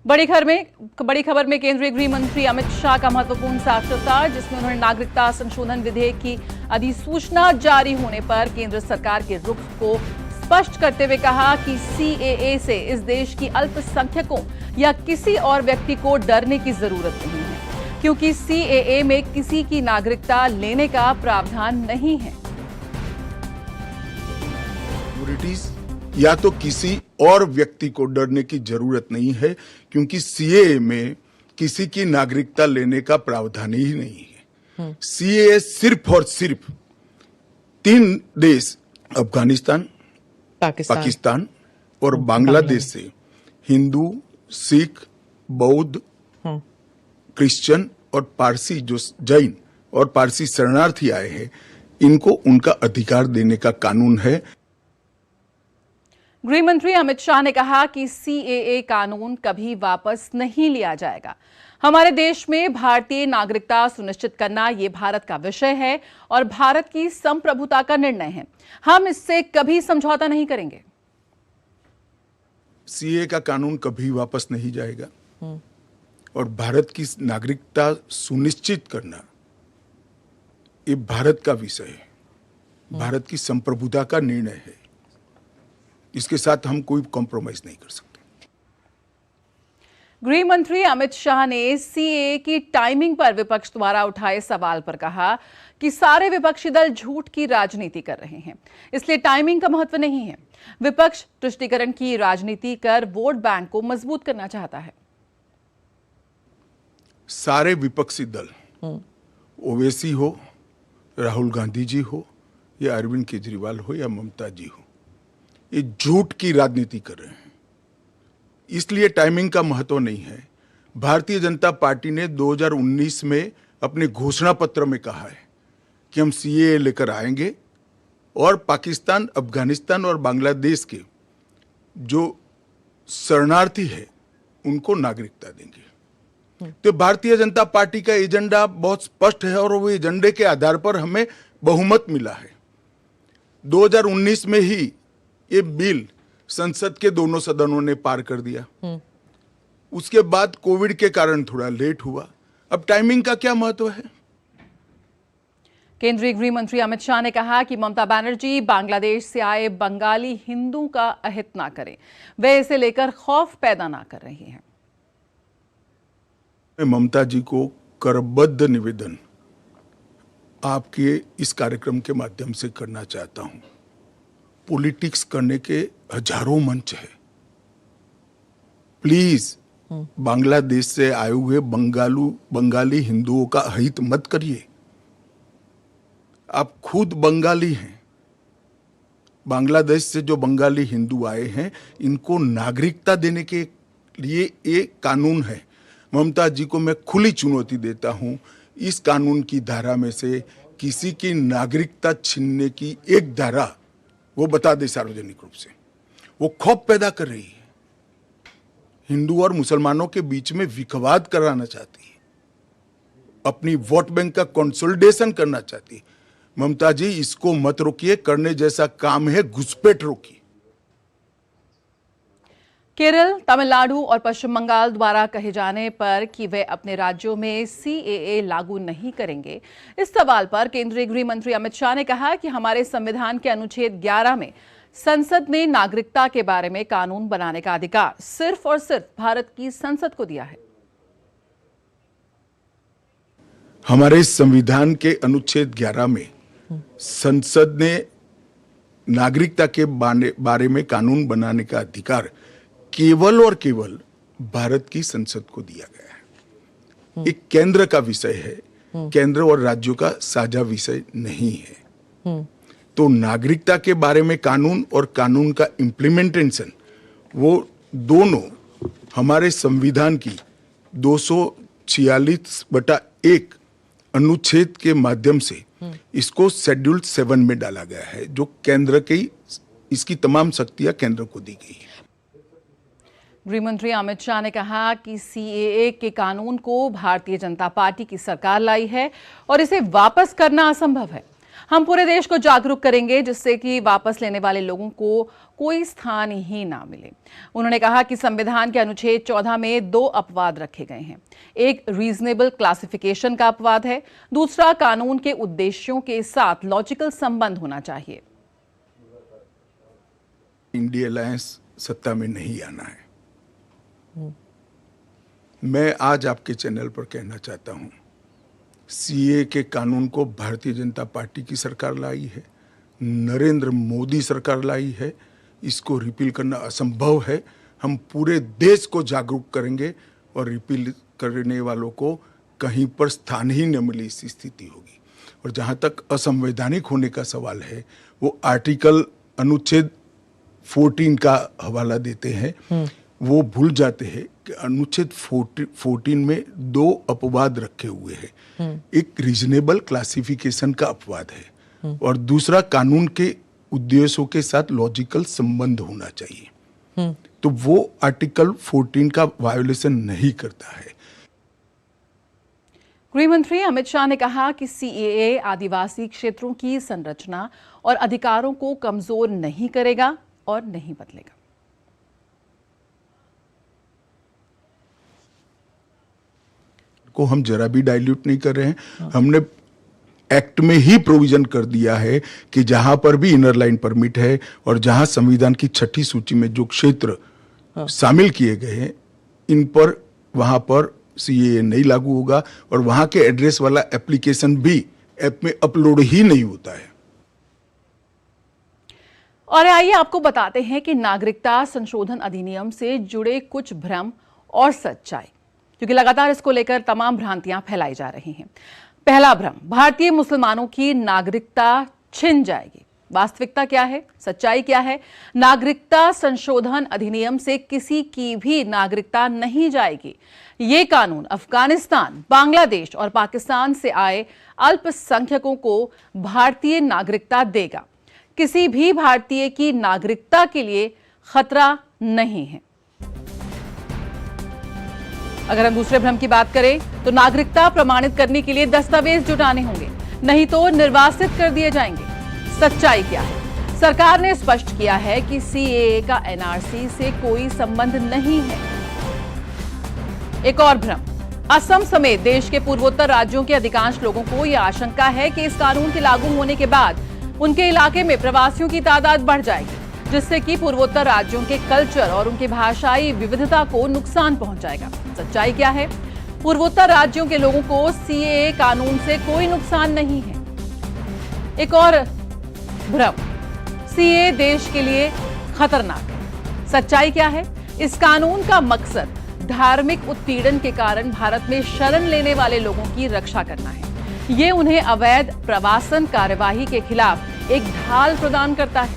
बड़ी खबर में केंद्रीय गृह मंत्री अमित शाह का महत्वपूर्ण साक्षात्कार, जिसमें उन्होंने नागरिकता संशोधन विधेयक की अधिसूचना जारी होने पर केंद्र सरकार के रुख को स्पष्ट करते हुए कहा कि सीएए से इस देश की अल्पसंख्यकों या किसी और व्यक्ति को डरने की जरूरत नहीं है, क्योंकि सीएए में किसी की नागरिकता लेने का प्रावधान नहीं है। या तो किसी और व्यक्ति को डरने की जरूरत नहीं है, क्योंकि सीएए में किसी की नागरिकता लेने का प्रावधान ही नहीं है। सीएए सिर्फ और सिर्फ 3 देश अफगानिस्तान, पाकिस्तान और बांग्लादेश से हिंदू, सिख, बौद्ध, क्रिश्चियन और पारसी, जो जैन और पारसी शरणार्थी आए हैं, इनको उनका अधिकार देने का कानून है। गृह मंत्री अमित शाह ने कहा कि सीएए कानून कभी वापस नहीं लिया जाएगा। हमारे देश में भारतीय नागरिकता सुनिश्चित करना ये भारत का विषय है और भारत की संप्रभुता का निर्णय है। हम इससे कभी समझौता नहीं करेंगे। सीएए का कानून कभी वापस नहीं जाएगा और भारत की नागरिकता सुनिश्चित करना ये भारत का विषय है, भारत की संप्रभुता का निर्णय है। इसके साथ हम कोई कॉम्प्रोमाइज नहीं कर सकते। गृह मंत्री अमित शाह ने सीएए की टाइमिंग पर विपक्ष द्वारा उठाए सवाल पर कहा कि सारे विपक्षी दल झूठ की राजनीति कर रहे हैं, इसलिए टाइमिंग का महत्व नहीं है। विपक्ष तुष्टीकरण की राजनीति कर वोट बैंक को मजबूत करना चाहता है। सारे विपक्षी दल, ओवैसी हो, राहुल गांधी जी हो, या अरविंद केजरीवाल हो, या ममता जी हो, ये झूठ की राजनीति कर रहे हैं, इसलिए टाइमिंग का महत्व नहीं है। भारतीय जनता पार्टी ने 2019 में अपने घोषणा पत्र में कहा है कि हम सीएए लेकर आएंगे और पाकिस्तान, अफगानिस्तान और बांग्लादेश के जो शरणार्थी है उनको नागरिकता देंगे। तो भारतीय जनता पार्टी का एजेंडा बहुत स्पष्ट है और वो एजेंडे के आधार पर हमें बहुमत मिला है। 2019 में ही ये बिल संसद के दोनों सदनों ने पार कर दिया। उसके बाद कोविड के कारण थोड़ा लेट हुआ। अब टाइमिंग का क्या महत्व है? केंद्रीय गृह मंत्री अमित शाह ने कहा कि ममता बनर्जी बांग्लादेश से आए बंगाली हिंदू का अहित ना करें, वे इसे लेकर खौफ पैदा ना कर रही हैं। मैं ममता जी को करबद्ध निवेदन आपके इस कार्यक्रम के माध्यम से करना चाहता हूं। पॉलिटिक्स करने के हजारों मंच है, प्लीज बांग्लादेश से आए हुए बंगाली हिंदुओं का अहित मत करिए। आप खुद बंगाली हैं। बांग्लादेश से जो बंगाली हिंदू आए हैं, इनको नागरिकता देने के लिए एक कानून है। ममता जी को मैं खुली चुनौती देता हूं, इस कानून की धारा में से किसी की नागरिकता छीनने की एक धारा वो बता दे सार्वजनिक रूप से। वो खौफ पैदा कर रही है, हिंदू और मुसलमानों के बीच में विखवाद कराना चाहती है, अपनी वोट बैंक का कंसोलिडेशन करना चाहती है। ममता जी, इसको मत रोकिए, करने जैसा काम है घुसपैठ रोकिए। केरल, तमिलनाडु और पश्चिम बंगाल द्वारा कहे जाने पर कि वे अपने राज्यों में सीएए लागू नहीं करेंगे, इस सवाल पर केंद्रीय गृह मंत्री अमित शाह ने कहा कि हमारे संविधान के अनुच्छेद 11 में संसद ने नागरिकता के बारे में कानून बनाने का अधिकार सिर्फ और सिर्फ भारत की संसद को दिया है। हमारे संविधान के अनुच्छेद 11 में संसद ने नागरिकता के बारे में कानून बनाने का अधिकार केवल और केवल भारत की संसद को दिया गया है। एक केंद्र का विषय है, केंद्र और राज्यों का साझा विषय नहीं है। तो नागरिकता के बारे में कानून और कानून का इम्प्लीमेंटेशन, वो दोनों हमारे संविधान की 246/1 अनुच्छेद के माध्यम से इसको शेड्यूल 7 में डाला गया है, जो केंद्र की, इसकी तमाम शक्तियां केंद्र को दी गई है। गृह मंत्री अमित शाह ने कहा कि सीएए के कानून को भारतीय जनता पार्टी की सरकार लाई है और इसे वापस करना असंभव है। हम पूरे देश को जागरूक करेंगे जिससे कि वापस लेने वाले लोगों को कोई स्थान ही ना मिले। उन्होंने कहा कि संविधान के अनुच्छेद 14 में 2 अपवाद रखे गए हैं। एक रीजनेबल क्लासिफिकेशन का अपवाद है, दूसरा कानून के उद्देश्यों के साथ लॉजिकल संबंध होना चाहिए। इंडिया अलायंस सत्ता में नहीं आना है। मैं आज आपके चैनल पर कहना चाहता हूं, सीए के कानून को भारतीय जनता पार्टी की सरकार लाई है, नरेंद्र मोदी सरकार लाई है। इसको रिपील करना असंभव है। हम पूरे देश को जागरूक करेंगे और रिपील करने वालों को कहीं पर स्थान ही न मिले, इस स्थिति होगी। और जहां तक असंवैधानिक होने का सवाल है, वो आर्टिकल अनुच्छेद 14 का हवाला देते हैं। वो भूल जाते हैं कि अनुच्छेद 14 में 2 अपवाद रखे हुए हैं। एक रीजनेबल क्लासिफिकेशन का अपवाद है और दूसरा कानून के उद्देश्यों के साथ लॉजिकल संबंध होना चाहिए। तो वो आर्टिकल 14 का वायोलेशन नहीं करता है। गृह मंत्री अमित शाह ने कहा कि सीएए आदिवासी क्षेत्रों की संरचना और अधिकारों को कमजोर नहीं करेगा और नहीं बदलेगा। को हम जरा भी डाइल्यूट नहीं कर रहे हैं। हमने एक्ट में ही प्रोविजन कर दिया है कि जहां पर भी इनर लाइन परमिट है और जहां संविधान की 6ठी सूची में जो क्षेत्र शामिल किए गए हैं, इन पर वहां पर सीएए नहीं लागू होगा और वहां के एड्रेस वाला एप्लीकेशन भी ऐप में अपलोड ही नहीं होता है। और आइए आपको बताते हैं कि नागरिकता संशोधन अधिनियम से जुड़े कुछ भ्रम और सच्चाई, क्योंकि लगातार इसको लेकर तमाम भ्रांतियां फैलाई जा रही हैं। पहला भ्रम, भारतीय मुसलमानों की नागरिकता छिन जाएगी। वास्तविकता क्या है, सच्चाई क्या है? नागरिकता संशोधन अधिनियम से किसी की भी नागरिकता नहीं जाएगी। ये कानून अफगानिस्तान, बांग्लादेश और पाकिस्तान से आए अल्पसंख्यकों को भारतीय नागरिकता देगा। किसी भी भारतीय की नागरिकता के लिए खतरा नहीं है। अगर हम दूसरे भ्रम की बात करें तो नागरिकता प्रमाणित करने के लिए दस्तावेज जुटाने होंगे, नहीं तो निर्वासित कर दिए जाएंगे। सच्चाई क्या है? सरकार ने स्पष्ट किया है कि सीएए का एनआरसी से कोई संबंध नहीं है। एक और भ्रम, असम समेत देश के पूर्वोत्तर राज्यों के अधिकांश लोगों को यह आशंका है कि इस कानून के लागू होने के बाद उनके इलाके में प्रवासियों की तादाद बढ़ जाएगी, जिससे कि पूर्वोत्तर राज्यों के कल्चर और उनकी भाषाई विविधता को नुकसान पहुंचाएगा। सच्चाई क्या है? पूर्वोत्तर राज्यों के लोगों को सीएए कानून से कोई नुकसान नहीं है। एक और भ्रम, सीएए देश के लिए खतरनाक है। सच्चाई क्या है? इस कानून का मकसद धार्मिक उत्पीड़न के कारण भारत में शरण लेने वाले लोगों की रक्षा करना है। ये उन्हें अवैध प्रवासन कार्यवाही के खिलाफ एक ढाल प्रदान करता है।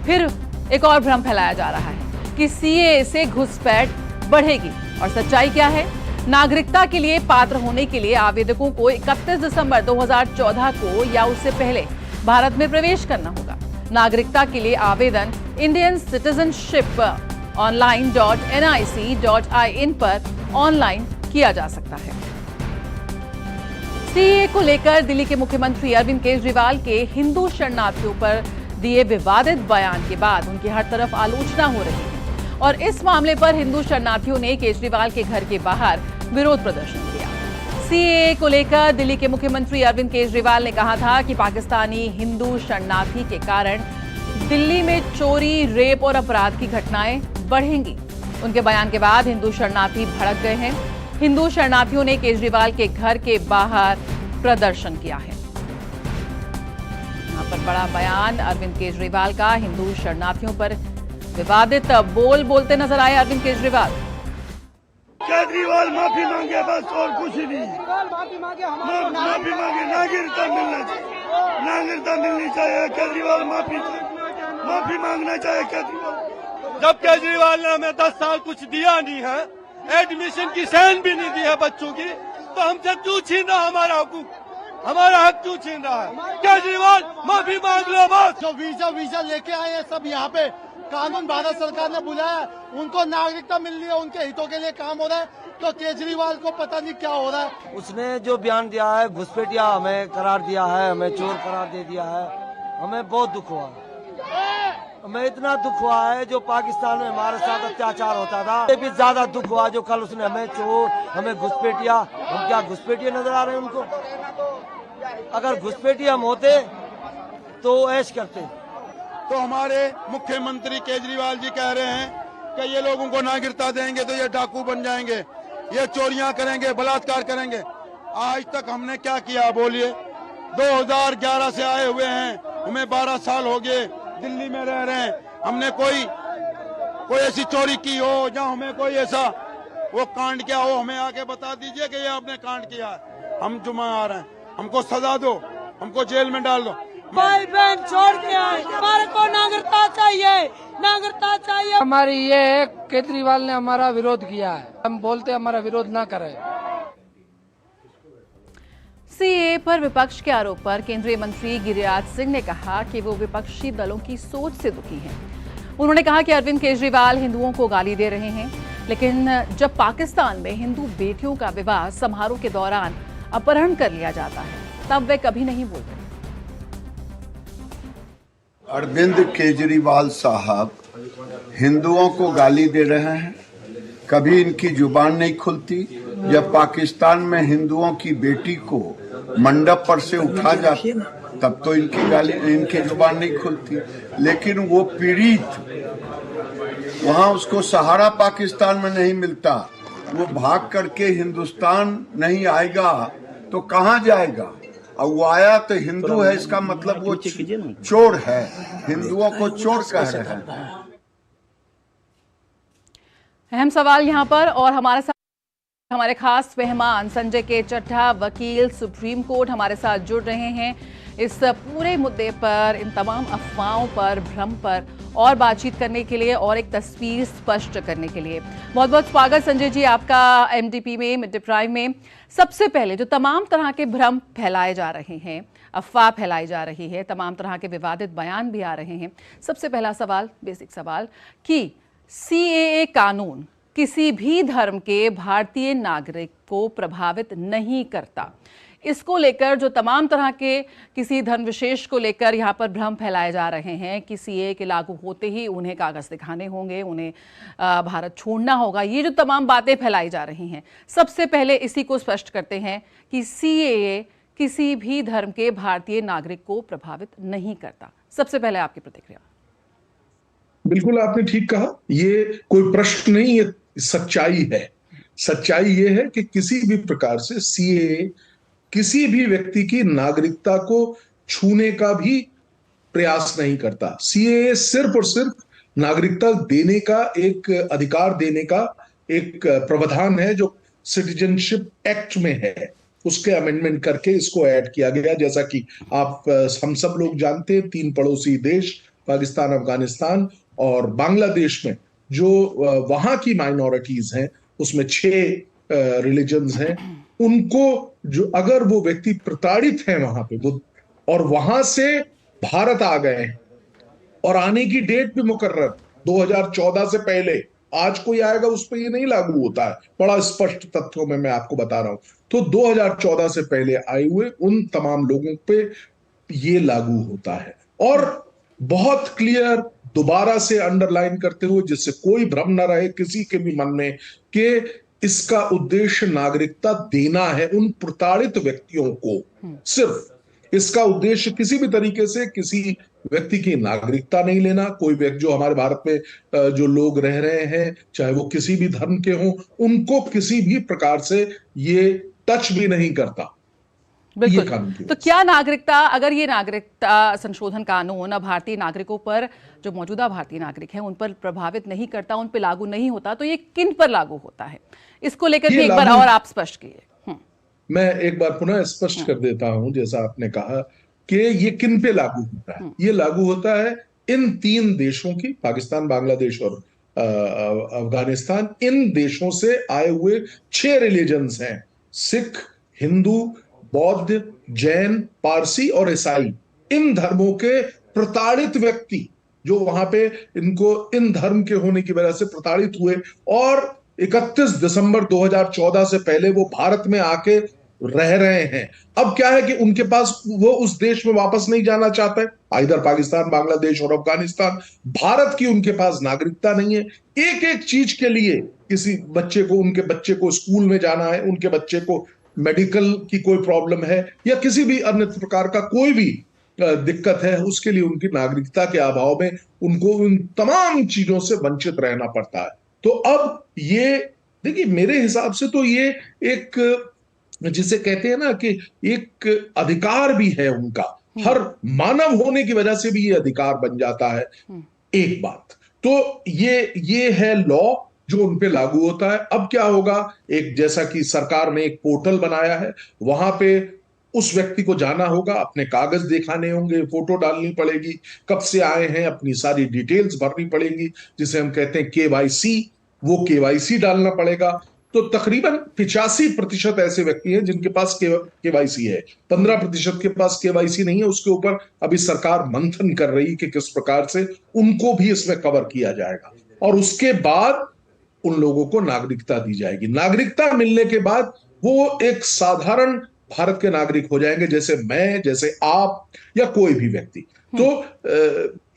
फिर एक और भ्रम फैलाया जा रहा है कि सीएए से घुसपैठ बढ़ेगी। और सच्चाई क्या है? नागरिकता के लिए पात्र होने के लिए आवेदकों को 31 दिसंबर 2014 को या उससे पहले भारत में प्रवेश करना होगा। नागरिकता के लिए आवेदन इंडियन सिटीजनशिप online.nic.in पर ऑनलाइन किया जा सकता है। सीएए को लेकर दिल्ली के मुख्यमंत्री अरविंद केजरीवाल के हिंदू शरणार्थियों पर दिए विवादित बयान के बाद उनकी हर तरफ आलोचना हो रही है और इस मामले पर हिंदू शरणार्थियों ने केजरीवाल के घर के बाहर विरोध प्रदर्शन किया। सीएए को लेकर दिल्ली के मुख्यमंत्री अरविंद केजरीवाल ने कहा था कि पाकिस्तानी हिंदू शरणार्थी के कारण दिल्ली में चोरी, रेप और अपराध की घटनाएं बढ़ेंगी। उनके बयान के बाद हिंदू शरणार्थी भड़क गए हैं। हिंदू शरणार्थियों ने केजरीवाल के घर के बाहर प्रदर्शन किया है। यहाँ पर बड़ा बयान अरविंद केजरीवाल का। हिंदू शरणार्थियों पर विवादित बोल बोलते नजर आए अरविंद केजरीवाल। केजरीवाल माफी मांगे, बस और कुछ नहीं। माफी मांगे, नागरिकता मिलना चाहिए, नागरिकता मिलनी चाहिए। केजरीवाल माफी मांगना चाहिए। केजरीवाल, जब केजरीवाल ने हमें 10 साल कुछ दिया नहीं है, एडमिशन की सेन भी नहीं दी है बच्चों की, तो हमसे क्यों छीन रहा हमारा हकूक, हमारा हक क्यों छीन रहा है? केजरीवाल माफी मांग लो बस। जो वीजा लेके आए हैं सब यहाँ पे कानून भारत सरकार ने बुलाया, उनको नागरिकता मिल रही है, उनके हितों के लिए काम हो रहा है, तो केजरीवाल को पता नहीं क्या हो रहा है। उसने जो बयान दिया है, घुसपैठिया हमें करार दिया है, हमें चोर करार दे दिया है, हमें बहुत दुख हुआ है। हमें इतना दुख हुआ है, जो पाकिस्तान में हमारे साथ अत्याचार होता था, ये भी ज्यादा दुख हुआ जो कल उसने हमें चोर, हमें घुसपैठिया, हम क्या घुसपैठिया नजर आ रहे हैं उनको? अगर घुसपैठिया हम होते तो ऐश करते। तो हमारे मुख्यमंत्री केजरीवाल जी कह रहे हैं कि ये लोगों को नागरिकता देंगे तो ये डाकू बन जाएंगे, ये चोरियां करेंगे, बलात्कार करेंगे। आज तक हमने क्या किया बोलिए? 2011 से आए हुए हैं, हमें 12 साल हो गए, दिल्ली में रह रहे हैं। हमने कोई ऐसी चोरी की हो या हमें कोई ऐसा वो कांड किया हो, हमें आके बता दीजिए कि ये आपने कांड किया है। हम जुम्मा आ रहे हैं, हमको सजा दो, हमको जेल में डाल दो। भाई बहन छोड़ के आए, हमारे को नागरिकता चाहिए, नागरिकता चाहिए। हमारी ये है, केजरीवाल ने हमारा विरोध किया है, हम बोलते हमारा विरोध ना करें। सीएए पर विपक्ष के आरोप पर केंद्रीय मंत्री गिरिराज सिंह ने कहा कि वो विपक्षी दलों की सोच से दुखी हैं। उन्होंने कहा कि अरविंद केजरीवाल हिंदुओं को गाली दे रहे हैं, लेकिन जब पाकिस्तान में हिंदू बेटियों का विवाह समारोह के दौरान अपहरण कर लिया जाता है तब वे कभी नहीं बोलते। अरविंद केजरीवाल साहब हिंदुओं को गाली दे रहे हैं, कभी इनकी जुबान नहीं खुलती। जब पाकिस्तान में हिंदुओं की बेटी को मंडप पर से उठा जाता तब तो इनकी जुबान नहीं खुलती, लेकिन वो पीड़ित वहां उसको सहारा पाकिस्तान में नहीं मिलता, वो भाग करके हिंदुस्तान नहीं आएगा तो कहाँ जाएगा? और वो आया तो हिंदू है, इसका मतलब वो चोर है, हिंदुओं को चोर कह रहे हैं। अहम सवाल यहाँ पर, और हमारे खास मेहमान संजय के चड्ढा, वकील सुप्रीम कोर्ट, हमारे साथ जुड़ रहे हैं इस पूरे मुद्दे पर, इन तमाम अफवाहों पर, भ्रम पर और बातचीत करने के लिए और एक तस्वीर स्पष्ट करने के लिए। बहुत बहुत स्वागत संजय जी आपका एमडीपी में, मिड डे प्राइम में। सबसे पहले जो तमाम तरह के भ्रम फैलाए जा रहे हैं, अफवाह फैलाई जा रही है, तमाम तरह के विवादित बयान भी आ रहे हैं, सबसे पहला सवाल, बेसिक सवाल कि सीएए कानून किसी भी धर्म के भारतीय नागरिक को प्रभावित नहीं करता। इसको लेकर जो तमाम तरह के किसी धर्म विशेष को लेकर यहाँ पर भ्रम फैलाए जा रहे हैं कि सीएए के लागू होते ही उन्हें कागज दिखाने होंगे, उन्हें भारत छोड़ना होगा, ये जो तमाम बातें फैलाई जा रही हैं, सबसे पहले इसी को स्पष्ट करते हैं कि सीएए किसी भी धर्म के भारतीय नागरिक को प्रभावित नहीं करता। सबसे पहले आपकी प्रतिक्रिया। बिल्कुल आपने ठीक कहा, ये कोई प्रश्न नहीं, ये सच्चाई है। सच्चाई ये है कि किसी भी प्रकार से सीएए किसी भी व्यक्ति की नागरिकता को छूने का भी प्रयास नहीं करता। सीएए सिर्फ और सिर्फ नागरिकता देने का, एक अधिकार देने का एक प्रावधान है जो सिटीजनशिप एक्ट में है, उसके अमेंडमेंट करके इसको ऐड किया गया। जैसा कि हम सब लोग जानते हैं, 3 पड़ोसी देश पाकिस्तान, अफगानिस्तान और बांग्लादेश में जो वहां की माइनॉरिटीज हैं, उसमें 6 रिलीजन्स हैं, उनको जो अगर वो व्यक्ति प्रताड़ित हैं वहां पे, वो और वहां से भारत आ गए हैं और आने की डेट भी मुकर्रर 2014 से पहले, आज कोई आएगा उस पर ये नहीं लागू होता है, बड़ा स्पष्ट तथ्यों में मैं आपको बता रहा हूं। तो 2014 से पहले आए हुए उन तमाम लोगों पे ये लागू होता है। और बहुत क्लियर, दोबारा से अंडरलाइन करते हुए, जिससे कोई भ्रम न रहे किसी के भी मन में कि इसका उद्देश्य नागरिकता देना है उन प्रताड़ित व्यक्तियों को। सिर्फ इसका उद्देश्य किसी भी तरीके से किसी व्यक्ति की नागरिकता नहीं लेना। कोई व्यक्ति जो हमारे भारत में जो लोग रह रहे हैं, चाहे वो किसी भी धर्म के हों, उनको किसी भी प्रकार से ये टच भी नहीं करता। बिल्कुल। तो क्या नागरिकता, अगर ये नागरिकता संशोधन कानून भारतीय नागरिकों पर, जो मौजूदा भारतीय नागरिक हैं, उन पर प्रभावित नहीं करता, उन पर लागू नहीं होता, तो ये किन पर लागू होता है? इसको लेकर भी एक बार और आप स्पष्ट कीजिए। मैं एक बार पुनः स्पष्ट कर देता हूं, जैसा आपने कहा कि ये किन पे लागू होता है। ये लागू होता है इन 3 देशों की, पाकिस्तान, बांग्लादेश और अफगानिस्तान, इन देशों से आए हुए 6 रिलीजन्स हैं, सिख, हिंदू, बौद्ध, जैन, पारसी और ईसाई। इन धर्मों के प्रताड़ित व्यक्ति जो वहां पे इनको इन धर्म के होने की वजह से प्रताड़ित हुए और 31 दिसंबर 2014 से पहले वो भारत में आके रह रहे हैं। अब क्या है कि उनके पास वो उस देश में वापस नहीं जाना चाहते, इधर पाकिस्तान, बांग्लादेश और अफगानिस्तान। भारत की उनके पास नागरिकता नहीं है। एक एक चीज के लिए किसी बच्चे को, उनके बच्चे को स्कूल में जाना है, उनके बच्चे को मेडिकल की कोई प्रॉब्लम है या किसी भी अन्य प्रकार का कोई भी दिक्कत है, उसके लिए उनकी नागरिकता के अभाव में उनको उन तमाम चीजों से वंचित रहना पड़ता है। तो अब ये देखिए, मेरे हिसाब से तो ये एक, जिसे कहते हैं ना कि एक अधिकार भी है उनका, हर मानव होने की वजह से भी ये अधिकार बन जाता है। एक बात तो ये है लॉ जो उन पे लागू होता है। अब क्या होगा, एक जैसा कि सरकार ने एक पोर्टल बनाया है, वहां पे उस व्यक्ति को जाना होगा, अपने कागज दिखाने होंगे, फोटो डालनी पड़ेगी, कब से आए हैं, अपनी सारी डिटेल्स भरनी पड़ेगी, जिसे हम कहते हैं केवाईसी, वो केवाईसी डालना पड़ेगा। तो तकरीबन 85% ऐसे व्यक्ति हैं जिनके पास केवाईसी है, 15% के पास केवाईसी नहीं है। उसके ऊपर अभी सरकार मंथन कर रही कि किस प्रकार से उनको भी इसमें कवर किया जाएगा, और उसके बाद उन लोगों को नागरिकता दी जाएगी। नागरिकता मिलने के बाद वो एक साधारण भारत के नागरिक हो जाएंगे, जैसे मैं, जैसे आप या कोई भी व्यक्ति। तो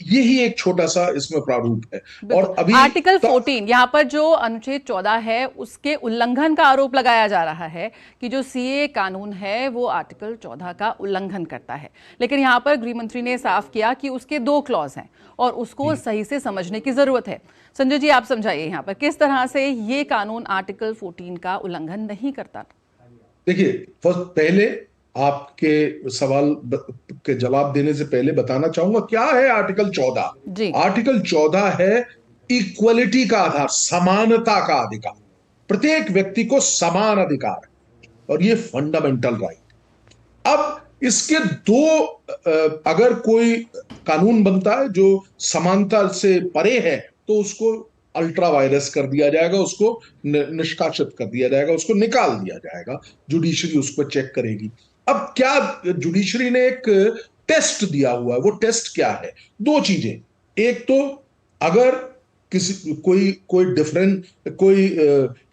यही एक छोटा सा इसमें प्रारूप है। और अभी आर्टिकल 14, यहाँ पर जो अनुच्छेद 14 है उसके उल्लंघन का आरोप लगाया जा रहा है कि जो सीए कानून है वो आर्टिकल 14 का उल्लंघन करता है। लेकिन यहाँ पर गृह मंत्री ने साफ किया कि उसके 2 क्लॉज हैं और उसको सही से समझने की जरूरत है। संजय जी, आप समझाइए यहाँ पर किस तरह से ये कानून आर्टिकल 14 का उल्लंघन नहीं करता। देखिए, पहले आपके सवाल के जवाब देने से पहले बताना चाहूंगा क्या है आर्टिकल 14। आर्टिकल 14 है इक्वलिटी का आधार, समानता का अधिकार। प्रत्येक व्यक्ति को समान अधिकार है और ये फंडामेंटल राइट। अब इसके 2 अगर कोई कानून बनता है जो समानता से परे है तो उसको अल्ट्रा वायरस कर दिया जाएगा, उसको निष्कासित कर दिया जाएगा, उसको निकाल दिया जाएगा, जुडिशरी उसको चेक करेगी। अब क्या जुडिशरी ने एक टेस्ट दिया हुआ है, वो टेस्ट क्या है? 2 चीजें। एक तो अगर किसी कोई डिफरेंट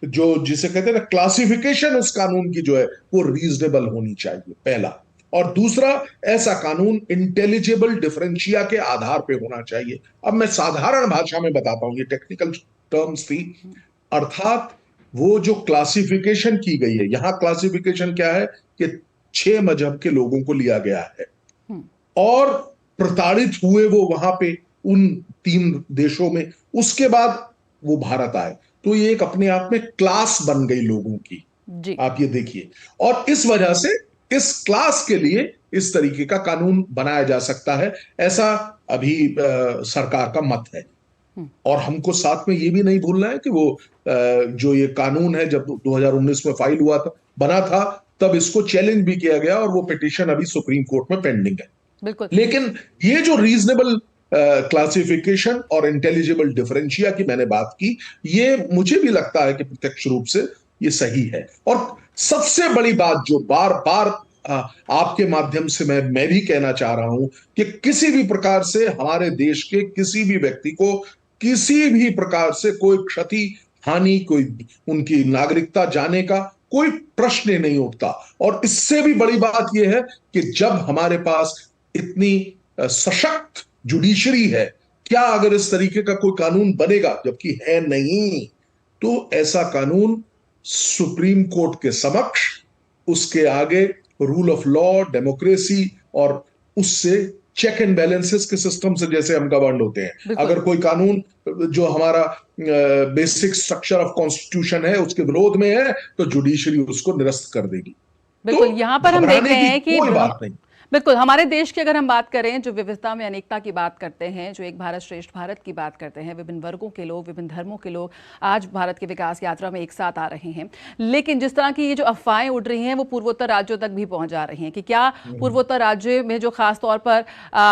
जो जिसे कहते हैं ना क्लासिफिकेशन उस कानून की जो है वो रीजनेबल होनी चाहिए, पहला। और दूसरा, ऐसा कानून इंटेलिजिबल डिफरेंशिया के आधार पे होना चाहिए। अब मैं साधारण भाषा में बताता हूं, ये टेक्निकल टर्म्स थी। अर्थात वो जो क्लासिफिकेशन की गई है, यहां क्लासिफिकेशन क्या है कि 6 मजहब के लोगों को लिया गया है और प्रताड़ित हुए वो वहां पे उन 3 देशों में, उसके बाद वो भारत आए। तो ये एक अपने आप में क्लास बन गई लोगों की जी। आप ये देखिए, और इस वजह से इस क्लास के लिए इस तरीके का कानून बनाया जा सकता है, ऐसा अभी सरकार का मत है। और हमको साथ में ये भी नहीं भूलना है कि वो जो ये कानून है जब 2019 में फाइल हुआ था, बना था, तब इसको चैलेंज भी किया गया और वो पिटीशन अभी सुप्रीम कोर्ट में पेंडिंग है। बिल्कुल। लेकिन ये जो रीजनेबल क्लासिफिकेशन और इंटेलिजिबल डिफरेंशिया की मैंने बात की, ये मुझे भी लगता है कि प्रत्यक्ष रूप से ये सही है। और सबसे बड़ी बात जो बार बार आपके माध्यम से मैं भी कहना चाह रहा हूं कि किसी भी प्रकार से हमारे देश के किसी भी व्यक्ति को किसी भी प्रकार से कोई क्षति, हानि, कोई उनकी नागरिकता जाने का कोई प्रश्न नहीं उठता। और इससे भी बड़ी बात यह है कि जब हमारे पास इतनी सशक्त जुडिशरी है, क्या अगर इस तरीके का कोई कानून बनेगा, जबकि है नहीं, तो ऐसा कानून सुप्रीम कोर्ट के समक्ष, उसके आगे रूल ऑफ लॉ, डेमोक्रेसी और उससे चेक एंड बैलेंसेस के सिस्टम से जैसे हम गवर्न होते हैं, अगर कोई कानून जो हमारा बेसिक स्ट्रक्चर ऑफ कॉन्स्टिट्यूशन है उसके विरोध में है तो जुडिशरी उसको निरस्त कर देगी। बिल्कुल, तो यहाँ पर हम देख रहे हैं कि कोई बात नहीं। बिल्कुल, हमारे देश की अगर हम बात करें, जो विविधता में अनेकता की बात करते हैं, जो एक भारत श्रेष्ठ भारत की बात करते हैं, विभिन्न वर्गों के लोग, विभिन्न धर्मों के लोग आज भारत की विकास यात्रा में एक साथ आ रहे हैं। लेकिन जिस तरह की ये जो अफवाहें उड़ रही हैं वो पूर्वोत्तर राज्यों तक भी पहुंच जा रही हैं कि क्या पूर्वोत्तर राज्य में जो खासतौर पर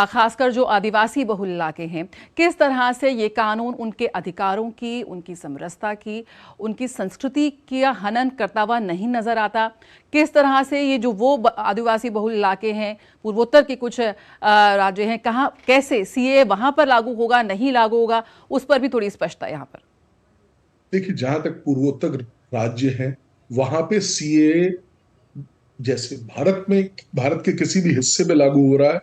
खासकर जो आदिवासी बहुल इलाके हैं, किस तरह से ये कानून उनके अधिकारों की, उनकी समरसता की, उनकी संस्कृति का हनन करता हुआ नहीं नजर आता। किस तरह से ये जो वो आदिवासी बहुल इलाके हैं पूर्वोत्तर के कुछ राज्य हैं, कहाँ कैसे सीए वहां पर लागू होगा, नहीं लागू होगा, उस पर भी थोड़ी स्पष्टता यहाँ पर। देखिए, जहां तक पूर्वोत्तर राज्य हैं वहां पे सीए जैसे भारत के किसी भी हिस्से में लागू हो रहा है,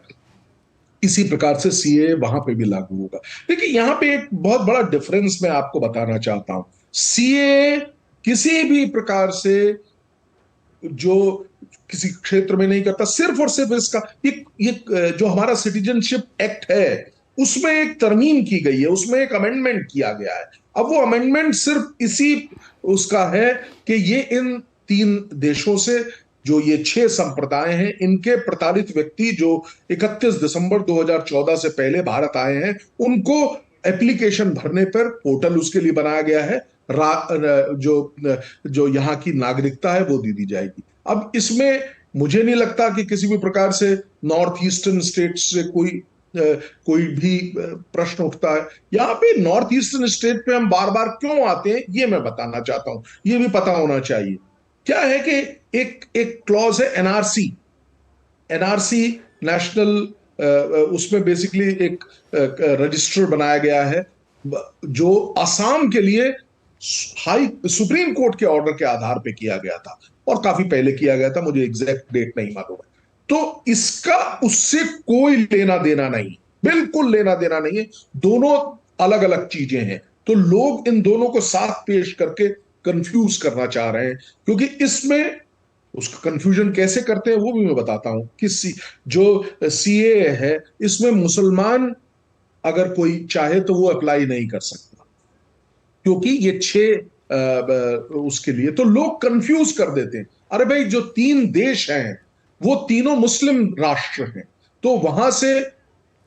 इसी प्रकार से सीए वहां पे भी लागू होगा। देखिए, यहां पे एक बहुत बड़ा डिफरेंस मैं आपको बताना चाहता हूं। सीए किसी भी प्रकार से जो किसी क्षेत्र में नहीं करता, सिर्फ और सिर्फ इसका ये जो हमारा सिटीजनशिप एक्ट है उसमें एक तरमीम की गई है, उसमें एक अमेंडमेंट किया गया है। अब वो अमेंडमेंट सिर्फ इसी उसका है कि ये इन 3 देशों से जो ये 6 संप्रदाय हैं, इनके प्रताड़ित व्यक्ति जो 31 दिसंबर 2014 से पहले भारत आए हैं, उनको एप्लीकेशन भरने पर पोर्टल उसके लिए बनाया गया है, जो यहाँ की नागरिकता है वो दे दी जाएगी। अब इसमें मुझे नहीं लगता कि किसी भी प्रकार से नॉर्थ ईस्टर्न स्टेट्स से कोई भी प्रश्न उठता है। यहाँ पे नॉर्थ ईस्टर्न स्टेट पे हम बार बार क्यों आते हैं ये मैं बताना चाहता हूं, ये भी पता होना चाहिए। क्या है कि एक क्लॉज है एनआरसी नेशनल, उसमें बेसिकली एक रजिस्टर बनाया गया है जो असम के लिए सुप्रीम कोर्ट के ऑर्डर के आधार पे किया गया था, और काफी पहले किया गया था, मुझे एग्जैक्ट डेट नहीं मालूम है। तो इसका उससे कोई लेना देना नहीं, बिल्कुल लेना देना नहीं है, दोनों अलग अलग चीजें हैं। तो लोग इन दोनों को साथ पेश करके कंफ्यूज करना चाह रहे हैं, क्योंकि इसमें उसका कंफ्यूजन कैसे करते हैं वो भी मैं बताता हूं कि जो सीए है इसमें मुसलमान अगर कोई चाहे तो वो अप्लाई नहीं कर सकता, क्योंकि ये 6 उसके लिए, तो लोग कंफ्यूज कर देते हैं। अरे भाई, जो 3 देश हैं वो तीनों मुस्लिम राष्ट्र हैं, तो वहां से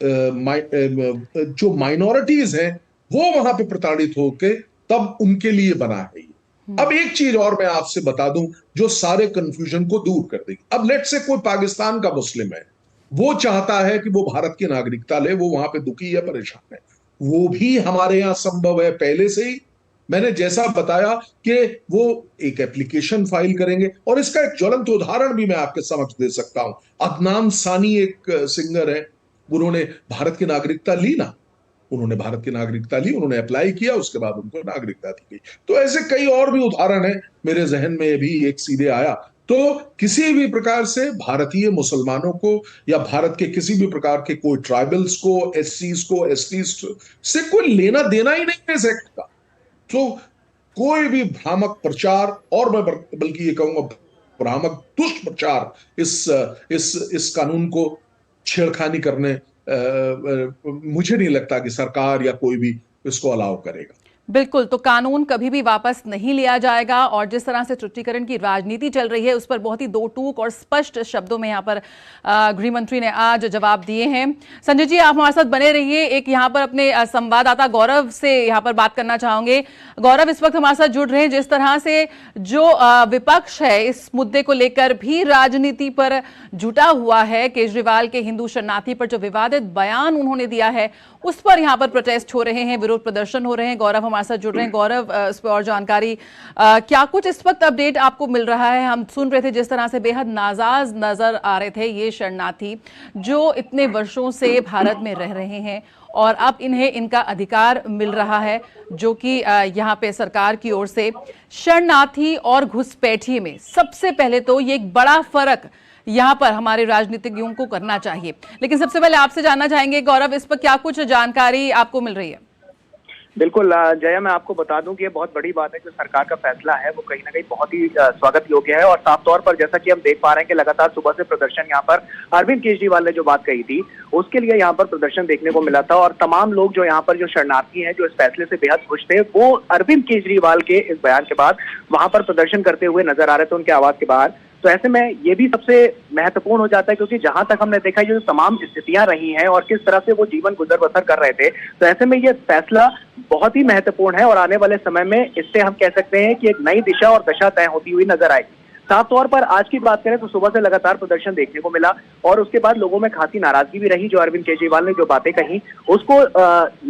जो माइनॉरिटीज हैं वो वहां पे प्रताड़ित होके तब उनके लिए बना है। अब एक चीज और मैं आपसे बता दूं जो सारे कंफ्यूजन को दूर कर देगी। अब लेट से कोई पाकिस्तान का मुस्लिम है, वो चाहता है कि वो भारत की नागरिकता ले, वो वहां पे दुखी है, परेशान है, वो भी हमारे यहां संभव है पहले से ही। मैंने जैसा बताया कि वो एक एप्लीकेशन फाइल करेंगे, और इसका एक ज्वलंत उदाहरण भी मैं आपके समक्ष दे सकता हूं। अदनान सानी एक सिंगर है, उन्होंने भारत की नागरिकता ली ना, उन्होंने भारत की नागरिकता ली, उन्होंने अप्लाई किया, उसके बाद उनको नागरिकता दी गई। तो ऐसे कई और भी उदाहरण हैं, मेरे जहन में भी एक सीधे आया। तो किसी भी प्रकार से भारतीय मुसलमानों को या भारत के किसी भी प्रकार के कोई ट्राइबल्स को, एससीज को, एसटीज से कोई लेना देना ही नहीं है इस एक्ट का। तो कोई भी भ्रामक प्रचार, और मैं बल्कि ये कहूंगा भ्रामक दुष्प्रचार इस कानून को छेड़खानी करने मुझे नहीं लगता कि सरकार या कोई भी इसको अलाउ करेगा। बिल्कुल, तो कानून कभी भी वापस नहीं लिया जाएगा, और जिस तरह से तुष्टीकरण की राजनीति चल रही है उस पर बहुत ही दो टूक और स्पष्ट शब्दों में यहाँ पर गृह मंत्री ने आज जवाब दिए हैं। संजय जी, आप हमारे साथ बने रहिए। एक यहाँ पर अपने संवाददाता गौरव से यहाँ पर बात करना चाहूंगे। गौरव इस वक्त हमारे साथ जुड़ रहे हैं। जिस तरह से जो विपक्ष है इस मुद्दे को लेकर भी राजनीति पर जुटा हुआ है, केजरीवाल के हिंदू शरणार्थी पर जो विवादित बयान उन्होंने दिया है उस पर यहाँ पर प्रोटेस्ट हो रहे हैं, विरोध प्रदर्शन हो रहे हैं। गौरव हमारे साथ जुड़ रहे हैं। गौरव, इस पर और जानकारी, क्या कुछ इस वक्त अपडेट आपको मिल रहा है? हम सुन रहे थे जिस तरह से बेहद नाजाज नजर आ रहे थे ये शरणार्थी जो इतने वर्षों से भारत में रह रहे हैं, और अब इन्हें इनका अधिकार मिल रहा है, जो कि यहाँ पे सरकार की ओर से। शरणार्थी और घुसपैठिए में सबसे पहले तो ये एक बड़ा फर्क यहाँ पर हमारे राजनीतिज्ञों को करना चाहिए, लेकिन सबसे पहले आपसे जानना चाहेंगे गौरव, इस पर क्या कुछ जानकारी आपको मिल रही है? बिल्कुल जया, मैं आपको बता दूं कि ये बहुत बड़ी बात है। जो सरकार का फैसला है वो कहीं ना कहीं बहुत ही स्वागत योग्य है, और साफ तौर पर जैसा कि हम देख पा रहे हैं कि लगातार सुबह से प्रदर्शन यहाँ पर अरविंद केजरीवाल ने जो बात कही थी उसके लिए यहाँ पर प्रदर्शन देखने को मिला था, और तमाम लोग जो यहाँ पर जो शरणार्थी हैं जो इस फैसले से बेहद खुश थे, वो अरविंद केजरीवाल के इस बयान के बाद वहां पर प्रदर्शन करते हुए नजर आ रहे थे उनके आवाज के बाहर। तो ऐसे में ये भी सबसे महत्वपूर्ण हो जाता है, क्योंकि जहां तक हमने देखा जो तमाम स्थितियां रही हैं और किस तरह से वो जीवन गुजर बसर कर रहे थे, तो ऐसे में ये फैसला बहुत ही महत्वपूर्ण है, और आने वाले समय में इससे हम कह सकते हैं कि एक नई दिशा और दशा तय होती हुई नजर आएगी। साफ तौर पर आज की बात करें तो सुबह से लगातार प्रदर्शन देखने को मिला, और उसके बाद लोगों में खासी नाराजगी भी रही। जो अरविंद केजरीवाल ने जो बातें कही उसको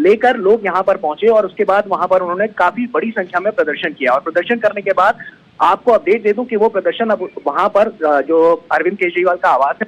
लेकर लोग यहाँ पर पहुंचे, और उसके बाद वहां पर उन्होंने काफी बड़ी संख्या में प्रदर्शन किया, और प्रदर्शन करने के बाद आपको अपडेट दे दूं कि वो प्रदर्शन अब वहां पर जो अरविंद केजरीवाल का आवास है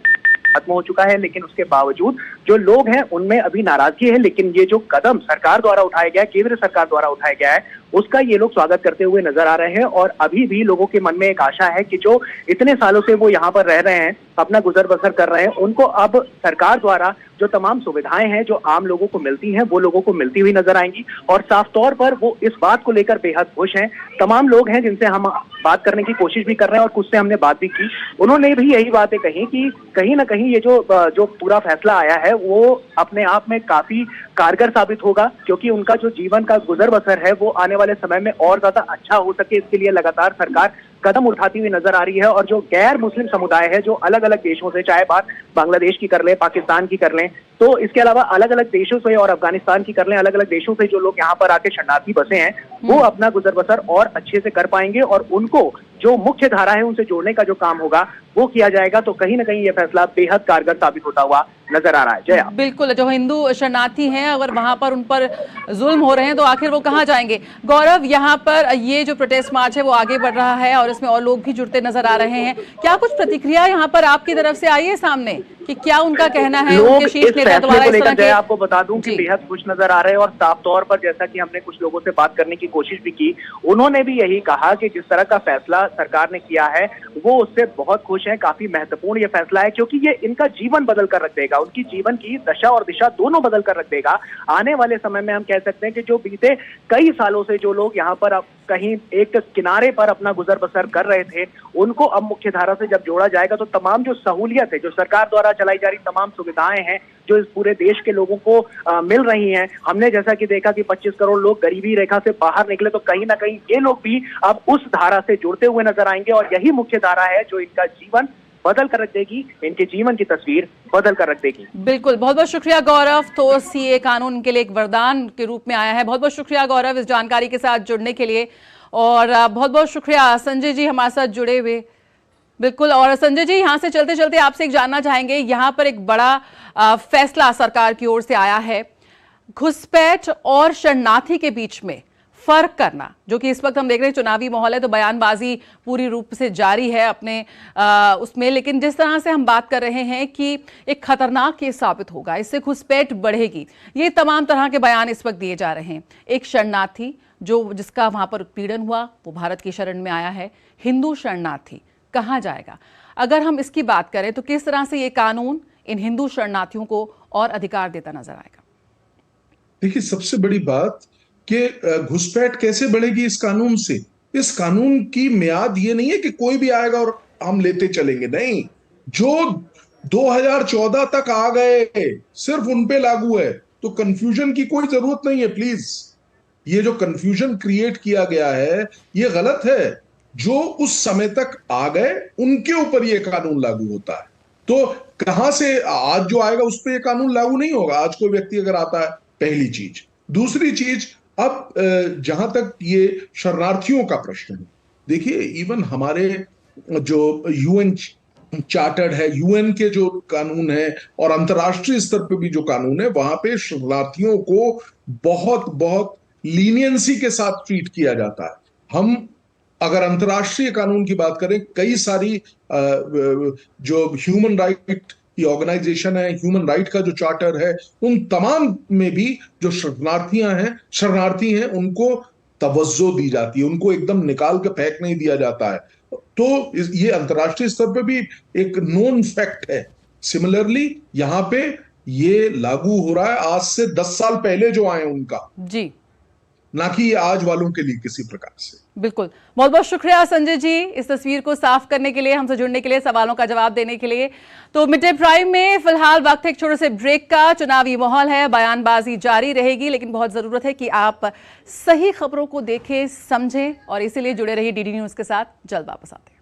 खत्म हो चुका है, लेकिन उसके बावजूद जो लोग हैं उनमें अभी नाराजगी है। लेकिन ये जो कदम सरकार द्वारा उठाया गया है, केंद्र सरकार द्वारा उठाया गया है, उसका ये लोग स्वागत करते हुए नजर आ रहे हैं। और अभी भी लोगों के मन में एक आशा है कि जो इतने सालों से वो यहाँ पर रह रहे हैं, अपना गुजर बसर कर रहे हैं, उनको अब सरकार द्वारा जो तमाम सुविधाएं हैं जो आम लोगों को मिलती हैं वो लोगों को मिलती हुई नजर आएंगी। और साफ तौर पर वो इस बात को लेकर बेहद खुश हैं। तमाम लोग हैं जिनसे हम बात करने की कोशिश भी कर रहे हैं और कुछ से हमने बात भी की, उन्होंने भी यही बातें कही कि कहीं ना कहीं ये जो पूरा फैसला आया है वो अपने आप में काफी कारगर साबित होगा, क्योंकि उनका जो जीवन का गुजर बसर है वो आने वाले समय में और ज्यादा अच्छा हो सके, इसके लिए लगातार सरकार कदम उठाती हुई नजर आ रही है। और जो गैर मुस्लिम समुदाय है जो अलग अलग देशों से, चाहे बात बांग्लादेश की कर लें, पाकिस्तान की कर लें, तो इसके अलावा अलग अलग देशों से और अफगानिस्तान की कर लें, अलग अलग देशों से जो लोग यहाँ पर आके शरणार्थी बसे हैं वो अपना गुजर बसर और अच्छे से कर पाएंगे और उनको जो मुख्य धारा है उनसे जोड़ने का जो काम होगा वो किया जाएगा। तो कहीं ना कहीं ये फैसला बेहद कारगर साबित होता हुआ नजर आ रहा है। जया, बिल्कुल, जो हिंदू शरणार्थी हैं अगर वहां पर उन पर जुल्म हो रहे हैं तो आखिर वो कहां जाएंगे। गौरव, यहाँ पर ये जो प्रोटेस्ट मार्च है वो आगे बढ़ रहा है और इसमें और लोग भी जुड़ते नजर आ रहे हैं, क्या कुछ प्रतिक्रिया यहाँ पर आपकी तरफ से आई है सामने कि क्या उनका कहना है? लोग इस फैसले को लेकर जय आपको बता दूं कि बेहद खुश नजर आ रहे हैं और साफ तौर पर जैसा कि हमने कुछ लोगों से बात करने की कोशिश भी की, उन्होंने भी यही कहा कि जिस तरह का फैसला सरकार ने किया है वो उससे बहुत खुश हैं। काफी महत्वपूर्ण ये फैसला है क्योंकि ये इनका जीवन बदल कर रख देगा, उनकी जीवन की दशा और दिशा दोनों बदल कर रख देगा। आने वाले समय में हम कह सकते हैं कि जो बीते कई सालों से जो लोग यहाँ पर कहीं एक किनारे पर अपना गुजर बसर कर रहे थे उनको अब मुख्य धारा से जब जोड़ा जाएगा तो तमाम जो सहूलियत है, जो सरकार द्वारा चलाई जा रही तमाम सुविधाएं हैं जो इस पूरे देश के लोगों को मिल रही हैं, हमने जैसा कि देखा कि 25 करोड़ लोग गरीबी रेखा से बाहर निकले, तो कहीं ना कहीं ये लोग भी अब उस धारा से जुड़ते हुए नजर आएंगे और यही मुख्य धारा है जो इनका जीवन बदल कर रख देगी, इनके जीवन की तस्वीर बदल कर रख देगी। बिल्कुल, बहुत बहुत शुक्रिया गौरव। तो सीए कानून के लिए एक वरदान के रूप में आया है। बहुत बहुत शुक्रिया गौरव इस जानकारी के साथ जुड़ने के लिए और बहुत बहुत शुक्रिया संजय जी हमारे साथ जुड़े हुए। बिल्कुल, और संजय जी यहाँ से चलते चलते आपसे एक जानना चाहेंगे, यहाँ पर एक बड़ा फैसला सरकार की ओर से आया है घुसपैठ और शरणार्थी के बीच में फर्क करना, जो कि इस वक्त हम देख रहे हैं चुनावी माहौल है तो बयानबाजी पूरी रूप से जारी है अपने उसमें, लेकिन जिस तरह से हम बात कर रहे हैं कि एक खतरनाक केस साबित होगा, इससे घुसपैठ बढ़ेगी, ये तमाम तरह के बयान इस वक्त दिए जा रहे हैं। एक शरणार्थी जिसका वहां पर उत्पीड़न हुआ वो भारत की शरण में आया है, हिंदू शरणार्थी कहाँ जाएगा? अगर हम इसकी बात करें तो किस तरह से ये कानून इन हिंदू शरणार्थियों को और अधिकार देता नजर आएगा? देखिए, सबसे बड़ी बात कि घुसपैठ कैसे बढ़ेगी इस कानून से। इस कानून की मियाद ये नहीं है कि कोई भी आएगा और हम लेते चलेंगे, नहीं। जो 2014 तक आ गए सिर्फ उन पे लागू है, तो कंफ्यूजन की कोई जरूरत नहीं है। प्लीज, ये जो कंफ्यूजन क्रिएट किया गया है ये गलत है। जो उस समय तक आ गए उनके ऊपर ये कानून लागू होता है। तो कहां से आज जो आएगा उस पर ये कानून लागू नहीं होगा। आज कोई व्यक्ति अगर आता है, पहली चीज। दूसरी चीज, अब जहां तक ये शरणार्थियों का प्रश्न है, देखिए इवन हमारे जो यूएन चार्टर्ड है, यूएन के जो कानून है और अंतर्राष्ट्रीय स्तर पे भी जो कानून है, वहां पे शरणार्थियों को बहुत बहुत लीनियंसी के साथ ट्रीट किया जाता है। हम अगर अंतर्राष्ट्रीय कानून की बात करें, कई सारी जो ह्यूमन राइट की ऑर्गेनाइजेशन है, ह्यूमन राइट का जो चार्टर है, उन तमाम में भी जो शरणार्थी हैं उनको तवज्जो दी जाती है, उनको एकदम निकाल के फेंक नहीं दिया जाता है। तो ये अंतर्राष्ट्रीय स्तर पे भी एक नोन फैक्ट है। सिमिलरली यहां पे ये लागू हो रहा है आज से 10 साल पहले जो आए उनका, जी, ना कि आज वालों के लिए किसी प्रकार से। बिल्कुल, बहुत बहुत शुक्रिया संजय जी इस तस्वीर को साफ करने के लिए, हमसे जुड़ने के लिए, सवालों का जवाब देने के लिए। तो मिड डे प्राइम में फिलहाल वक्त है एक छोटे से ब्रेक का। चुनावी माहौल है, बयानबाजी जारी रहेगी, लेकिन बहुत जरूरत है कि आप सही खबरों को देखें, समझें और इसीलिए जुड़े रहिए डीडी न्यूज के साथ। जल्द वापस आते हैं।